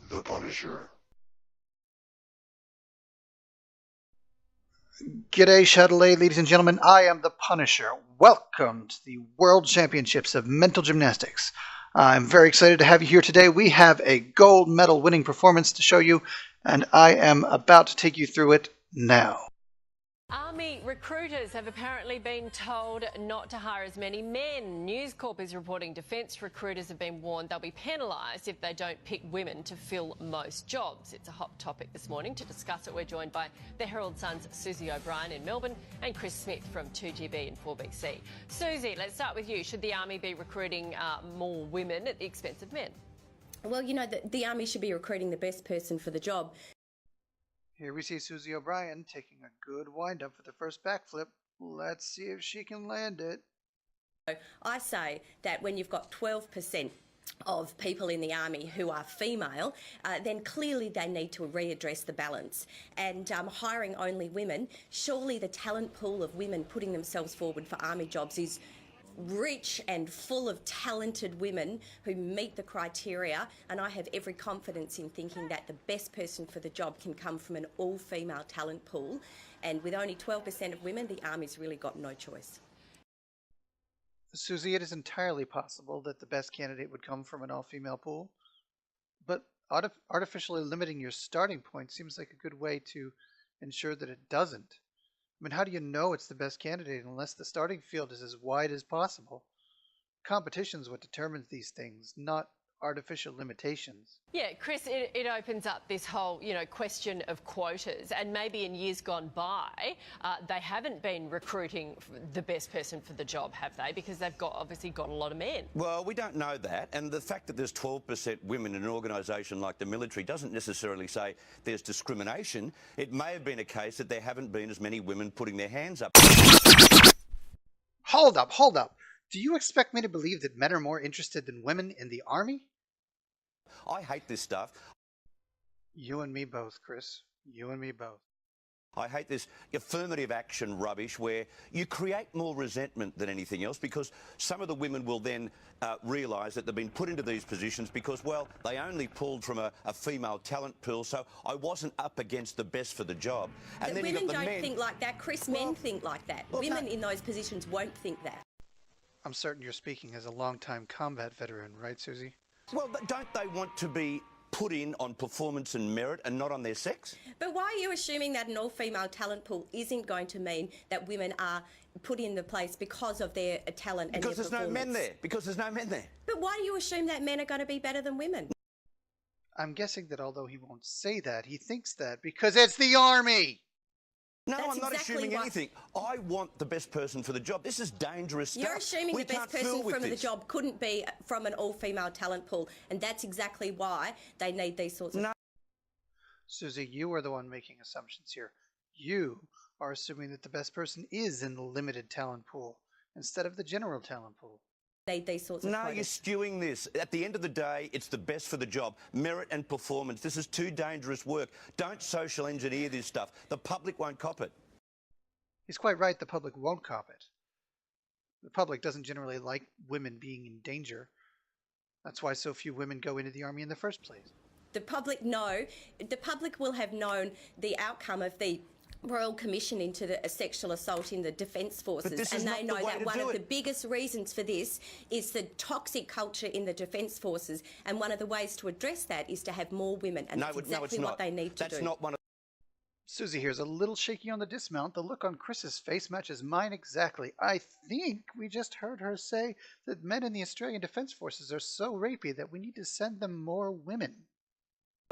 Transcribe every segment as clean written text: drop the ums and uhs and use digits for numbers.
The Punisher. G'day, Chatelet, ladies and gentlemen. I am the Punisher. Welcome to the World Championships of Mental Gymnastics. I'm very excited to have you here today. We have a gold medal winning performance to show you, and I am about to take you through it now. Army recruiters have apparently been told not to hire as many men. News Corp is reporting defence recruiters have been warned they'll be penalised if they don't pick women to fill most jobs. It's a hot topic this morning. To discuss it, we're joined by the Herald Sun's Susie O'Brien in Melbourne and Chris Smith from 2GB and 4BC. Susie, let's start with you. Should the Army be recruiting more women at the expense of men? Well, you know, the Army should be recruiting the best person for the job. Here we see Susie O'Brien taking a good wind-up for the first backflip. Let's see if she can land it. I say that when you've got 12% of people in the Army who are female, then clearly they need to readdress the balance. And hiring only women, surely the talent pool of women putting themselves forward for Army jobs is rich and full of talented women who meet the criteria, and I have every confidence in thinking that the best person for the job can come from an all-female talent pool, and with only 12% of women, the Army's really got no choice. Susie, it is entirely possible that the best candidate would come from an all-female pool, but artificially limiting your starting point seems like a good way to ensure that it doesn't. I mean, how do you know it's the best candidate unless the starting field is as wide as possible? Competition is what determines these things, not artificial limitations. Yeah, Chris, it opens up this whole, question of quotas, and maybe in years gone by, they haven't been recruiting the best person for the job, have they? Because they've obviously got a lot of men. Well, we don't know that, and the fact that there's 12% women in an organisation like the military doesn't necessarily say there's discrimination. It may have been a case that there haven't been as many women putting their hands up. Hold up. Do you expect me to believe that men are more interested than women in the Army? I hate this stuff. You and me both, Chris. You and me both. I hate this affirmative action rubbish where you create more resentment than anything else, because some of the women will then realise that they've been put into these positions because, well, they only pulled from a female talent pool, so I wasn't up against the best for the job. And The then women you've got the don't men. think like that, Chris. Men think like that. Well, Women no. in those positions won't think that. I'm certain you're speaking as a long-time combat veteran, right, Susie? Well, don't they want to be put in on performance and merit and not on their sex? But why are you assuming that an all-female talent pool isn't going to mean that women are put in the place because of their talent and Because their there's no men there. Because there's no men there. But why do you assume that men are going to be better than women? I'm guessing that although he won't say that, he thinks that because it's the Army! No, That's I'm not exactly assuming what- anything. I want the best person for the job. This is dangerous stuff. You're assuming We the best can't fool person with from the this. job couldn't be from an all-female talent pool, and that's exactly why they need these sorts of... No. Susie, you are the one making assumptions here. You are assuming that the best person is in the limited talent pool instead of the general talent pool. need these sorts of No, quotas. you're skewing this. At the end of the day, it's the best for the job. Merit and performance. This is too dangerous work. Don't social engineer this stuff. The public won't cop it. He's quite right, the public won't cop it. The public doesn't generally like women being in danger. That's why so few women go into the Army in the first place. The public will have known the outcome of the Royal Commission into the sexual assault in the Defence Forces, this and is they not the know way that to one do of the it. biggest reasons for this is the toxic culture in the Defence Forces, and one of the ways to address that is to have more women, and that's exactly it's not. what they need to do. That's not one of... Susie here's a little shaky on the dismount. The look on Chris's face matches mine exactly. I think we just heard her say that men in the Australian Defence Forces are so rapey that we need to send them more women.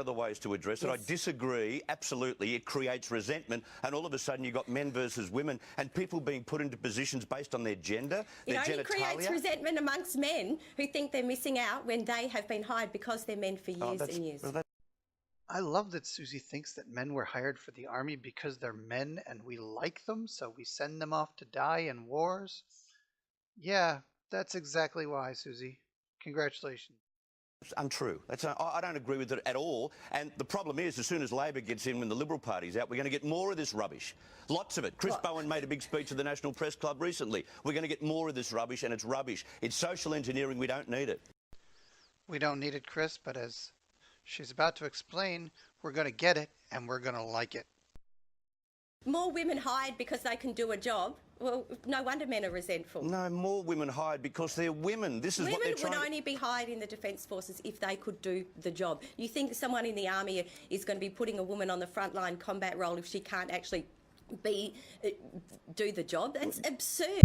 Other ways to address it. I Yes. disagree. Absolutely, it creates resentment, and all of a sudden you've got men versus women, and people being put into positions based on their gender, It their only creates genitalia. resentment amongst men who think they're missing out when they have been hired because they're men for years and years. I love that Susie thinks that men were hired for the Army because they're men and we like them, so we send them off to die in wars. Yeah, that's exactly why, Susie. Congratulations. It's untrue. I don't agree with it at all. And the problem is, as soon as Labor gets in when the Liberal Party's out, we're going to get more of this rubbish. Lots of it. Chris Bowen made a big speech at the National Press Club recently. We're going to get more of this rubbish, and it's rubbish. It's social engineering. We don't need it. We don't need it, Chris, but as She's about to explain, we're going to get it and we're going to like it. More women hired because they can do a job. Well, no wonder men are resentful. No, more women hired because they're women. This is what they're trying Women would only be hired in the Defence Forces if they could do the job. You think someone in the Army is going to be putting a woman on the frontline combat role if she can't actually do the job? That's absurd.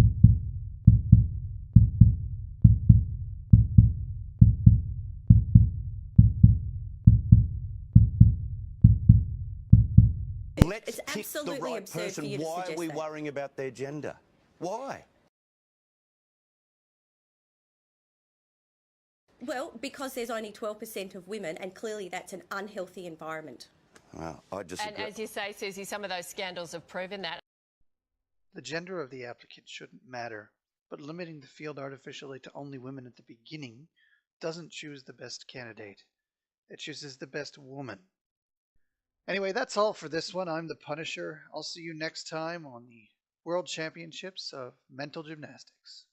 Let's It's pick the absolutely right absurd person. for you to Why are suggest we that. worrying about their gender? Why? Well, because there's only 12% of women, and clearly that's an unhealthy environment. Well, I disagree. And as you say, Susie, some of those scandals have proven that. The gender of the applicant shouldn't matter, but limiting the field artificially to only women at the beginning doesn't choose the best candidate. It chooses the best woman. Anyway, that's all for this one. I'm the Punisher. I'll see you next time on the World Championships of Mental Gymnastics.